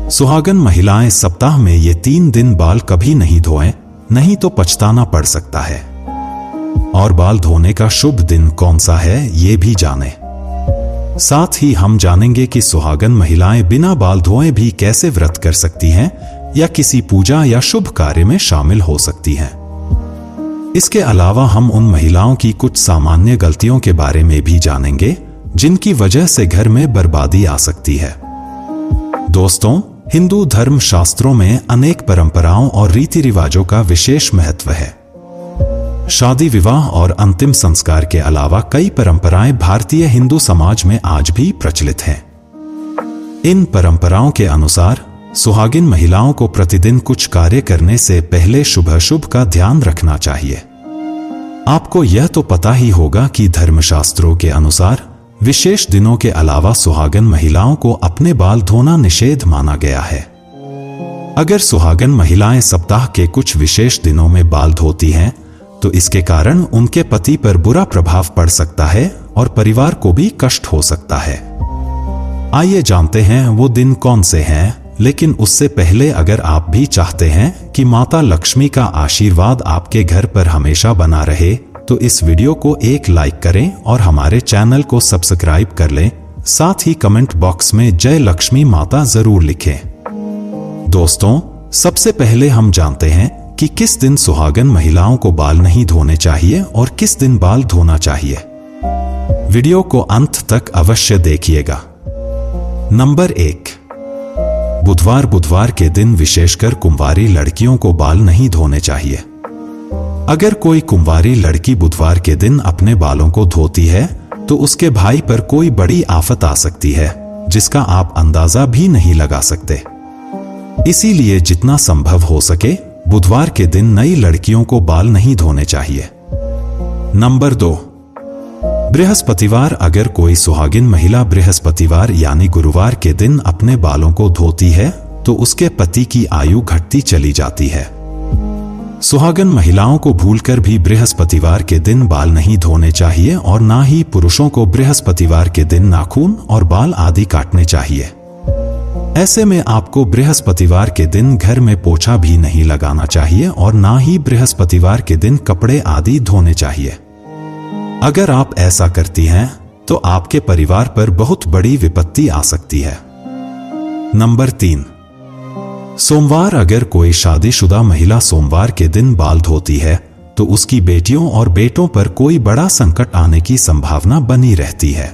सुहागन महिलाएं सप्ताह में ये 3 दिन बाल कभी नहीं धोएं, नहीं तो पछताना पड़ सकता है। और बाल धोने का शुभ दिन कौन सा है ये भी जानें। साथ ही हम जानेंगे कि सुहागन महिलाएं बिना बाल धोए भी कैसे व्रत कर सकती हैं या किसी पूजा या शुभ कार्य में शामिल हो सकती हैं। इसके अलावा हम उन महिलाओं की कुछ सामान्य गलतियों के बारे में भी जानेंगे जिनकी वजह से घर में बर्बादी आ सकती है। दोस्तों, हिंदू धर्म शास्त्रों में अनेक परंपराओं और रीति रिवाजों का विशेष महत्व है। शादी, विवाह और अंतिम संस्कार के अलावा कई परंपराएं भारतीय हिंदू समाज में आज भी प्रचलित हैं। इन परंपराओं के अनुसार सुहागिन महिलाओं को प्रतिदिन कुछ कार्य करने से पहले शुभ का ध्यान रखना चाहिए। आपको यह तो पता ही होगा कि धर्मशास्त्रों के अनुसार विशेष दिनों के अलावा सुहागन महिलाओं को अपने बाल धोना निषेध माना गया है। अगर सुहागन महिलाएं सप्ताह के कुछ विशेष दिनों में बाल धोती हैं, तो इसके कारण उनके पति पर बुरा प्रभाव पड़ सकता है और परिवार को भी कष्ट हो सकता है। आइए जानते हैं वो दिन कौन से हैं, लेकिन उससे पहले अगर आप भी चाहते हैं कि माता लक्ष्मी का आशीर्वाद आपके घर पर हमेशा बना रहे, तो इस वीडियो को एक लाइक करें और हमारे चैनल को सब्सक्राइब कर लें। साथ ही कमेंट बॉक्स में जय लक्ष्मी माता जरूर लिखें। दोस्तों, सबसे पहले हम जानते हैं कि किस दिन सुहागन महिलाओं को बाल नहीं धोने चाहिए और किस दिन बाल धोना चाहिए। वीडियो को अंत तक अवश्य देखिएगा। नंबर 1, बुधवार के दिन विशेषकर कुंवारी लड़कियों को बाल नहीं धोने चाहिए। अगर कोई कुंवारी लड़की बुधवार के दिन अपने बालों को धोती है तो उसके भाई पर कोई बड़ी आफत आ सकती है जिसका आप अंदाजा भी नहीं लगा सकते। इसीलिए जितना संभव हो सके बुधवार के दिन नई लड़कियों को बाल नहीं धोने चाहिए। नंबर 2, बृहस्पतिवार। अगर कोई सुहागिन महिला बृहस्पतिवार यानी गुरुवार के दिन अपने बालों को धोती है तो उसके पति की आयु घटती चली जाती है। सुहागन महिलाओं को भूलकर भी बृहस्पतिवार के दिन बाल नहीं धोने चाहिए और ना ही पुरुषों को बृहस्पतिवार के दिन नाखून और बाल आदि काटने चाहिए। ऐसे में आपको बृहस्पतिवार के दिन घर में पोछा भी नहीं लगाना चाहिए और ना ही बृहस्पतिवार के दिन कपड़े आदि धोने चाहिए। अगर आप ऐसा करती हैं तो आपके परिवार पर बहुत बड़ी विपत्ति आ सकती है। नंबर 3, सोमवार। अगर कोई शादीशुदा महिला सोमवार के दिन बाल धोती है तो उसकी बेटियों और बेटों पर कोई बड़ा संकट आने की संभावना बनी रहती है।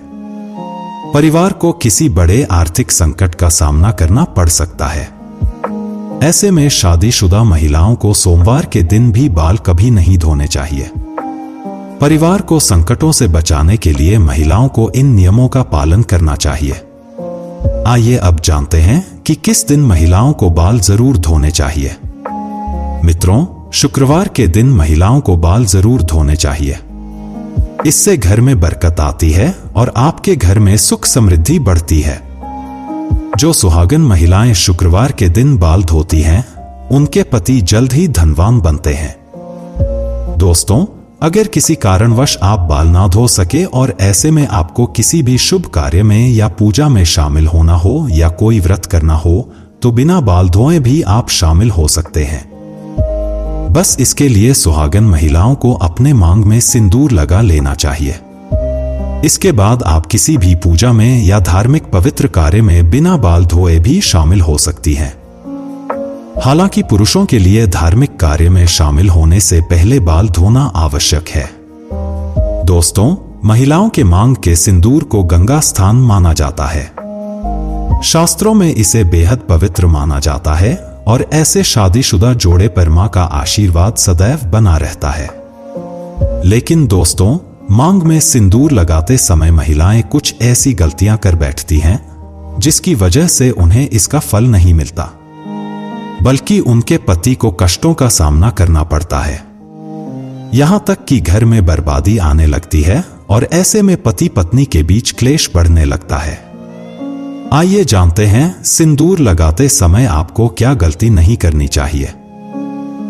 परिवार को किसी बड़े आर्थिक संकट का सामना करना पड़ सकता है। ऐसे में शादीशुदा महिलाओं को सोमवार के दिन भी बाल कभी नहीं धोने चाहिए। परिवार को संकटों से बचाने के लिए महिलाओं को इन नियमों का पालन करना चाहिए। आइए अब जानते हैं कि किस दिन महिलाओं को बाल जरूर धोने चाहिए। मित्रों, शुक्रवार के दिन महिलाओं को बाल जरूर धोने चाहिए। इससे घर में बरकत आती है और आपके घर में सुख समृद्धि बढ़ती है। जो सुहागन महिलाएं शुक्रवार के दिन बाल धोती हैं, उनके पति जल्द ही धनवान बनते हैं। दोस्तों, अगर किसी कारणवश आप बाल ना धो सके और ऐसे में आपको किसी भी शुभ कार्य में या पूजा में शामिल होना हो या कोई व्रत करना हो, तो बिना बाल धोए भी आप शामिल हो सकते हैं। बस इसके लिए सुहागन महिलाओं को अपने मांग में सिंदूर लगा लेना चाहिए। इसके बाद आप किसी भी पूजा में या धार्मिक पवित्र कार्य में बिना बाल धोए भी शामिल हो सकती हैं। हालांकि पुरुषों के लिए धार्मिक कार्य में शामिल होने से पहले बाल धोना आवश्यक है। दोस्तों, महिलाओं के मांग के सिंदूर को गंगा स्थान माना जाता है। शास्त्रों में इसे बेहद पवित्र माना जाता है और ऐसे शादीशुदा जोड़े पर मां का आशीर्वाद सदैव बना रहता है। लेकिन दोस्तों, मांग में सिंदूर लगाते समय महिलाएं कुछ ऐसी गलतियां कर बैठती हैं जिसकी वजह से उन्हें इसका फल नहीं मिलता, बल्कि उनके पति को कष्टों का सामना करना पड़ता है। यहां तक कि घर में बर्बादी आने लगती है और ऐसे में पति पत्नी के बीच क्लेश बढ़ने लगता है। आइए जानते हैं सिंदूर लगाते समय आपको क्या गलती नहीं करनी चाहिए।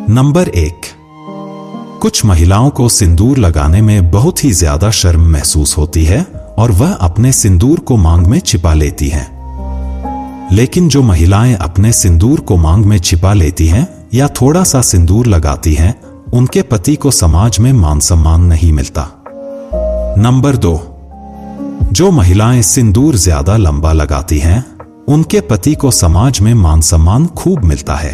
नंबर 1, कुछ महिलाओं को सिंदूर लगाने में बहुत ही ज्यादा शर्म महसूस होती है और वह अपने सिंदूर को मांग में छिपा लेती हैं। लेकिन जो महिलाएं अपने सिंदूर को मांग में छिपा लेती हैं या थोड़ा सा सिंदूर लगाती हैं, उनके पति को समाज में मान सम्मान नहीं मिलता। नंबर 2, जो महिलाएं सिंदूर ज्यादा लंबा लगाती हैं, उनके पति को समाज में मान सम्मान खूब मिलता है।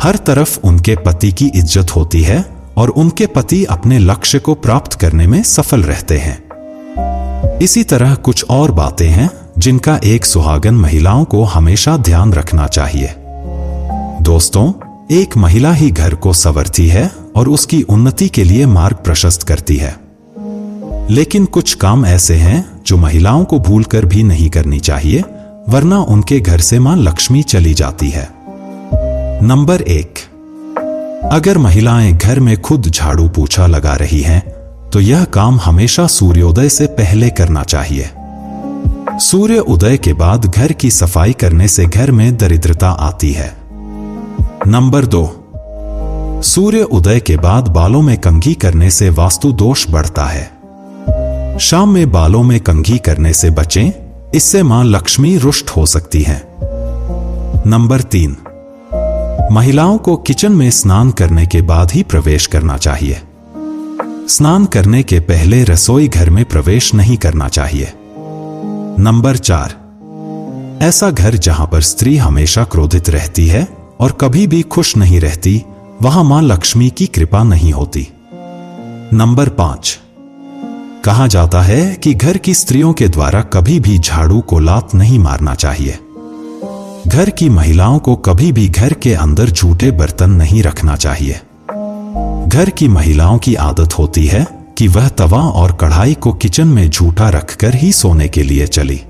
हर तरफ उनके पति की इज्जत होती है और उनके पति अपने लक्ष्य को प्राप्त करने में सफल रहते हैं। इसी तरह कुछ और बातें हैं जिनका एक सुहागन महिलाओं को हमेशा ध्यान रखना चाहिए। दोस्तों, एक महिला ही घर को संवारती है और उसकी उन्नति के लिए मार्ग प्रशस्त करती है। लेकिन कुछ काम ऐसे हैं जो महिलाओं को भूलकर भी नहीं करनी चाहिए, वरना उनके घर से मां लक्ष्मी चली जाती है। नंबर 1, अगर महिलाएं घर में खुद झाड़ू पोछा लगा रही हैं, तो यह काम हमेशा सूर्योदय से पहले करना चाहिए। सूर्य उदय के बाद घर की सफाई करने से घर में दरिद्रता आती है। नंबर 2, सूर्य उदय के बाद बालों में कंघी करने से वास्तु दोष बढ़ता है। शाम में बालों में कंघी करने से बचें, इससे मां लक्ष्मी रुष्ट हो सकती हैं। नंबर 3, महिलाओं को किचन में स्नान करने के बाद ही प्रवेश करना चाहिए। स्नान करने के पहले रसोई घर में प्रवेश नहीं करना चाहिए। नंबर 4, ऐसा घर जहां पर स्त्री हमेशा क्रोधित रहती है और कभी भी खुश नहीं रहती, वहां मां लक्ष्मी की कृपा नहीं होती। नंबर 5, कहा जाता है कि घर की स्त्रियों के द्वारा कभी भी झाड़ू को लात नहीं मारना चाहिए। घर की महिलाओं को कभी भी घर के अंदर झूठे बर्तन नहीं रखना चाहिए। घर की महिलाओं की आदत होती है कि वह तवा और कढ़ाई को किचन में झूठा रखकर ही सोने के लिए चली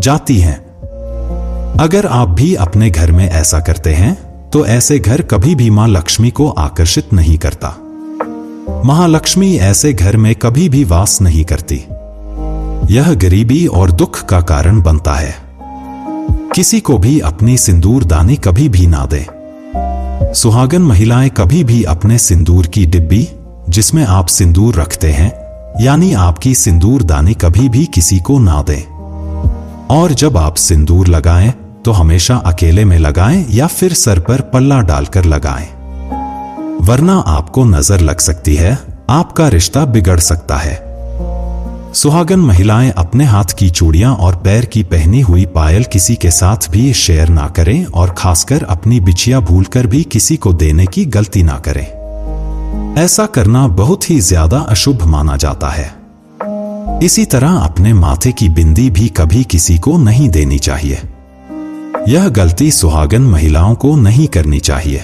जाती हैं। अगर आप भी अपने घर में ऐसा करते हैं, तो ऐसे घर कभी भी मां लक्ष्मी को आकर्षित नहीं करता। महालक्ष्मी ऐसे घर में कभी भी वास नहीं करती। यह गरीबी और दुख का कारण बनता है। किसी को भी अपनी सिंदूर दानी कभी भी ना दे। सुहागन महिलाएं कभी भी अपने सिंदूर की डिब्बी, जिसमें आप सिंदूर रखते हैं, यानी आपकी सिंदूर दानी, कभी भी किसी को ना दें। और जब आप सिंदूर लगाएं तो हमेशा अकेले में लगाएं या फिर सर पर पल्ला डालकर लगाएं, वरना आपको नजर लग सकती है, आपका रिश्ता बिगड़ सकता है। सुहागन महिलाएं अपने हाथ की चूड़ियां और पैर की पहनी हुई पायल किसी के साथ भी शेयर ना करें और खासकर अपनी बिछिया भूलकर भी किसी को देने की गलती ना करें। ऐसा करना बहुत ही ज्यादा अशुभ माना जाता है। इसी तरह अपने माथे की बिंदी भी कभी किसी को नहीं देनी चाहिए। यह गलती सुहागन महिलाओं को नहीं करनी चाहिए।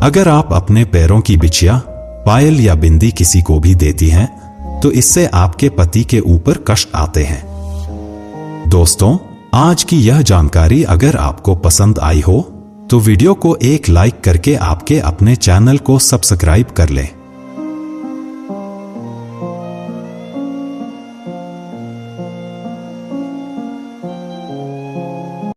अगर आप अपने पैरों की बिछिया, पायल या बिंदी किसी को भी देती हैं, तो इससे आपके पति के ऊपर कष्ट आते हैं। दोस्तों, आज की यह जानकारी अगर आपको पसंद आई हो, तो वीडियो को एक लाइक करके आपके अपने चैनल को सब्सक्राइब कर लें।